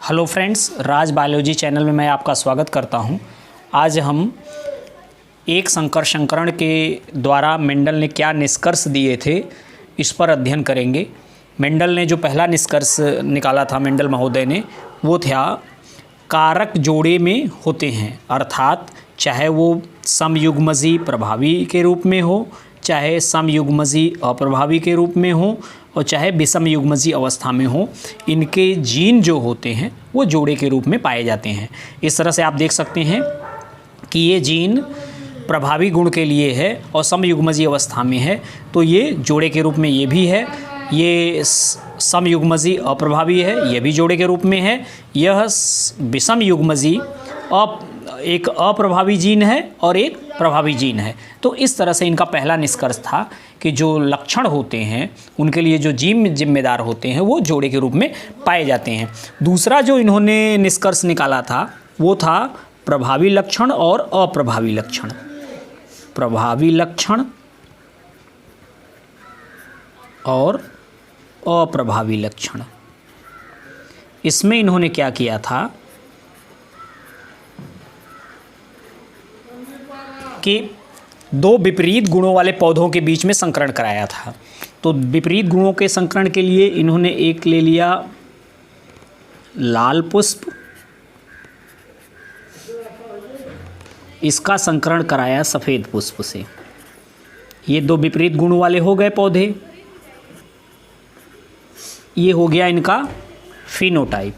Hello friends, राज biology channel में मैं आपका स्वागत करता हूं। आज हम एक संकर संकरण के द्वारा मेंडल ने क्या निष्कर्ष दिए थे इस पर अध्ययन करेंगे। मेंडल ने जो पहला निष्कर्ष निकाला था, मेंडल महोदय ने, वो था कारक जोड़े में होते हैं, अर्थात चाहे वो समयुग्मजी प्रभावी के रूप में हो, चाहे समयुग्मजी अप्रभावी के रूप में हो और चाहे विषम युग्मजी अवस्था में हो, इनके जीन जो होते हैं वो जोड़े के रूप में पाए जाते हैं। इस तरह से आप देख सकते हैं कि ये जीन प्रभावी गुण के लिए है और समयुग्मजी अवस्था में है, तो ये जोड़े के रूप में ये भी है। ये समयुग्मजी अप्रभावी है, ये भी जोड़े के रूप में है। यह विषम युग्मजी एक अप्रभावी जीन है और एक प्रभावी जीन है। तो इस तरह से इनका पहला निष्कर्ष था कि जो लक्षण होते हैं उनके लिए जो जीन जिम्मेदार होते हैं वो जोड़े के रूप में पाए जाते हैं। दूसरा जो इन्होंने निष्कर्ष निकाला था वो था प्रभावी लक्षण और अप्रभावी लक्षण। प्रभावी लक्षण और अप्रभावी लक्षण, इसमें इन्होंने क्या किया था कि दो विपरीत गुणों वाले पौधों के बीच में संकरण कराया था। तो विपरीत गुणों के संकरण के लिए इन्होंने एक ले लिया लाल पुष्प, इसका संकरण कराया सफ़ेद पुष्प से। ये दो विपरीत गुण वाले हो गए पौधे, ये हो गया इनका फिनोटाइप।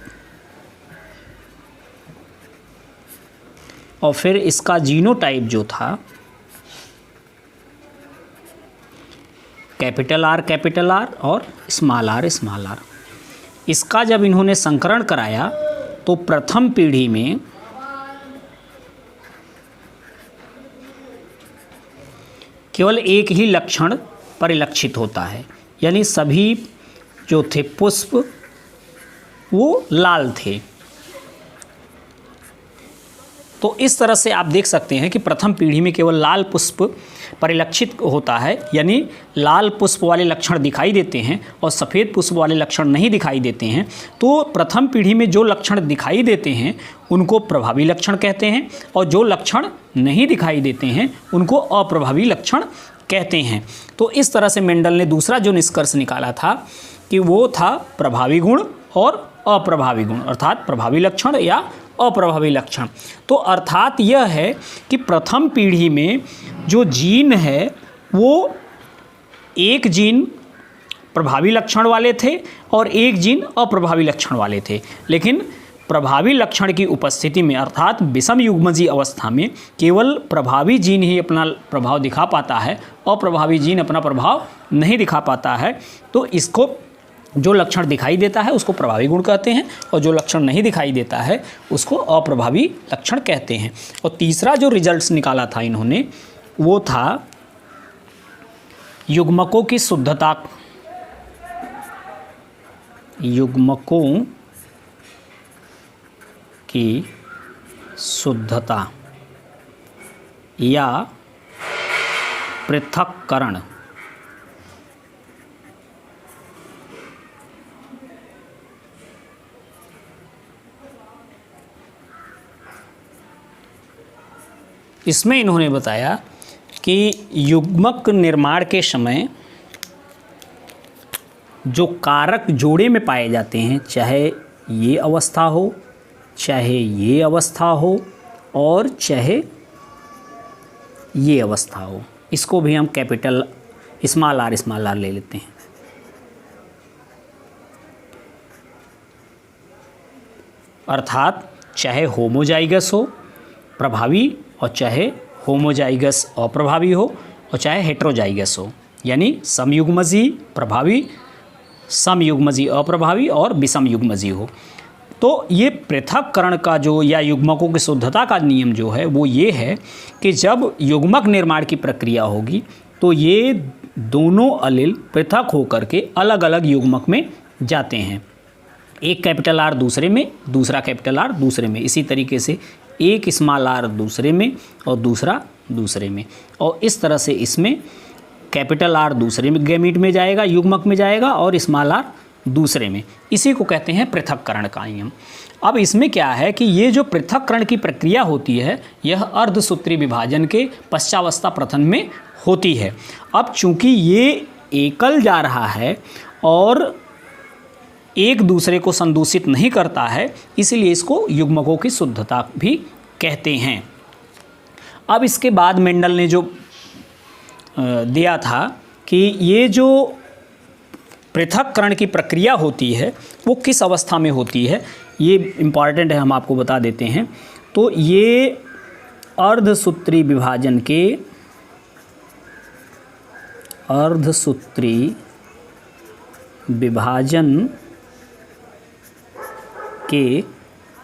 और फिर इसका जीनोटाइप जो था कैपिटल आर और स्मॉल आर। इसका जब इन्होंने संकरण कराया तो प्रथम पीढ़ी में केवल एक ही लक्षण परिलक्षित होता है, यानी सभी जो थे पुष्प वो लाल थे। तो इस तरह से आप देख सकते हैं कि प्रथम पीढ़ी में केवल लाल पुष्प परिलक्षित होता है, यानी लाल पुष्प वाले लक्षण दिखाई देते हैं और सफ़ेद पुष्प वाले लक्षण नहीं दिखाई देते हैं। तो प्रथम पीढ़ी में जो लक्षण दिखाई देते हैं उनको प्रभावी लक्षण कहते हैं और जो लक्षण नहीं दिखाई देते हैं उनको अप्रभावी लक्षण कहते हैं। तो इस तरह से मेंडल ने दूसरा जो निष्कर्ष निकाला था कि वो था प्रभावी गुण और अप्रभावी गुण, अर्थात प्रभावी लक्षण या अप्रभावी लक्षण। तो अर्थात यह है कि प्रथम पीढ़ी में जो जीन है वो एक जीन प्रभावी लक्षण वाले थे और एक जीन अप्रभावी लक्षण वाले थे, लेकिन प्रभावी लक्षण की उपस्थिति में अर्थात विषम युग्मजी अवस्था में केवल प्रभावी जीन ही अपना प्रभाव दिखा पाता है, अप्रभावी जीन अपना प्रभाव नहीं दिखा पाता है। तो इसको जो लक्षण दिखाई देता है उसको प्रभावी गुण कहते हैं और जो लक्षण नहीं दिखाई देता है उसको अप्रभावी लक्षण कहते हैं। और तीसरा जो रिजल्ट्स निकाला था इन्होंने वो था युग्मकों की शुद्धता। युग्मकों की शुद्धता या पृथक्करण। इसमें इन्होंने बताया कि युग्मक निर्माण के समय जो कारक जोड़े में पाए जाते हैं, चाहे ये अवस्था हो, चाहे ये अवस्था हो और चाहे ये अवस्था हो, इसको भी हम कैपिटल स्मॉल आर ले लेते हैं। अर्थात चाहे होमोजाइगस हो प्रभावी और चाहे होमोजाइगस अप्रभावी हो और चाहे हेट्रोजाइगस हो, यानी समयुग्मजी प्रभावी, समयुग्मजी अप्रभावी और विषम युग्मजी हो। तो ये पृथक्करण का जो या युग्मकों की शुद्धता का नियम जो है वो ये है कि जब युग्मक निर्माण की प्रक्रिया होगी तो ये दोनों अलील पृथक होकर के अलग अलग युग्मक में जाते हैं। एक कैपिटल आर दूसरे में, दूसरा कैपिटल आर दूसरे में, इसी तरीके से एक स्मॉल आर दूसरे में और दूसरा दूसरे में। और इस तरह से इसमें कैपिटल आर दूसरे में गैमीट में जाएगा, युग्मक में जाएगा, और स्मॉल आर दूसरे में। इसी को कहते हैं पृथक्करण का नियम। अब इसमें क्या है कि ये जो पृथक्करण की प्रक्रिया होती है यह अर्धसूत्री विभाजन के पश्चावस्था प्रथम में होती है। अब चूंकि ये एकल जा रहा है और एक दूसरे को संदूषित नहीं करता है, इसलिए इसको युग्मकों की शुद्धता भी कहते हैं। अब इसके बाद मेंडल ने जो दिया था कि ये जो पृथक्करण की प्रक्रिया होती है वो किस अवस्था में होती है, ये इम्पॉर्टेंट है, हम आपको बता देते हैं। तो ये अर्धसूत्री विभाजन के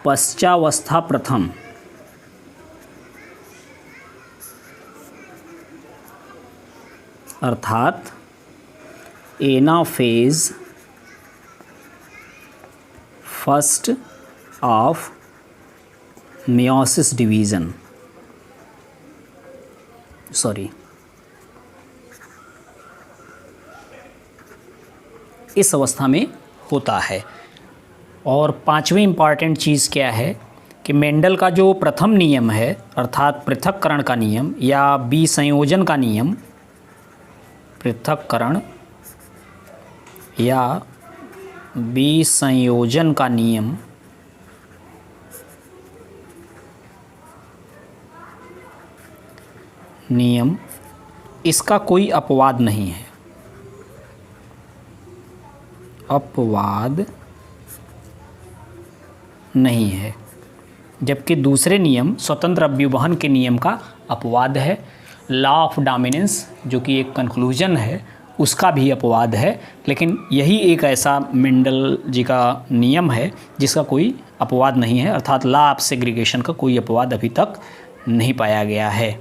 पश्चावस्था प्रथम अर्थात anaphase first of meiosis division, इस अवस्था में होता है। और पांचवी इम्पॉर्टेंट चीज़ क्या है कि मेंडल का जो प्रथम नियम है अर्थात पृथक्करण का नियम या विसंयोजन का नियम, पृथक्करण या विसंयोजन का नियम इसका कोई अपवाद नहीं है, अपवाद नहीं है। जबकि दूसरे नियम स्वतंत्र अव्यूवहन के नियम का अपवाद है। लॉ ऑफ डोमिनेंस जो कि एक कंक्लूजन है उसका भी अपवाद है, लेकिन यही एक ऐसा मेंडल जी का नियम है जिसका कोई अपवाद नहीं है, अर्थात लॉ ऑफ सेग्रीगेशन का कोई अपवाद अभी तक नहीं पाया गया है।